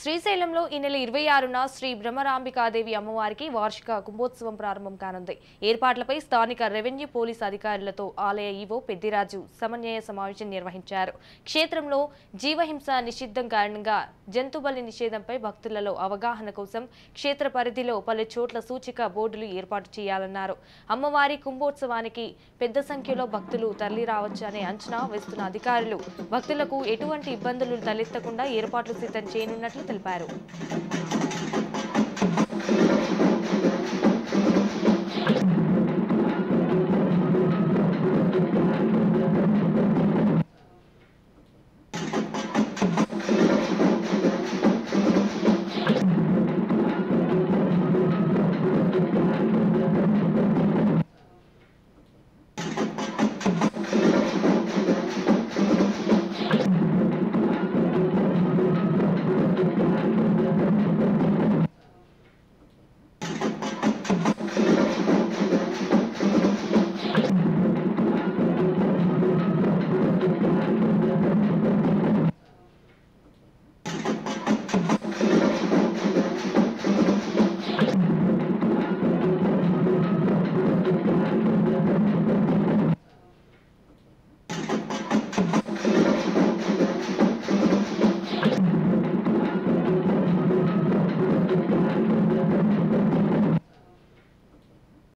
శ్రీశైలంలో ఈ నెల 26న శ్రీ బ్రహ్మరాంబికాదేవి అమ్మవారికి వార్షిక కుంభోత్సవం ప్రారంభం కానుంది. ఏర్పాట్లపై స్థానిక రెవెన్యూ పోలీసు అధికారులతో ఆలయ ఈవో పెద్దిరాజు సమన్వయ సమావేశం నిర్వహించారు. క్షేత్రంలో జీవహింస నిషిద్ధం కారణంగా జంతుబలి నిషేధంపై భక్తులలో అవగాహన కోసం క్షేత్ర పరిధిలో పలు చోట్ల సూచిక బోర్డులు ఏర్పాటు చేయాలన్నారు. అమ్మవారి కుంభోత్సవానికి పెద్ద సంఖ్యలో భక్తులు తరలిరావచ్చనే అంచనా వేస్తున్న అధికారులు భక్తులకు ఎటువంటి ఇబ్బందులు తలెత్తకుండా ఏర్పాట్లు సిద్ధం చేయనున్నట్లు తెలిపారు.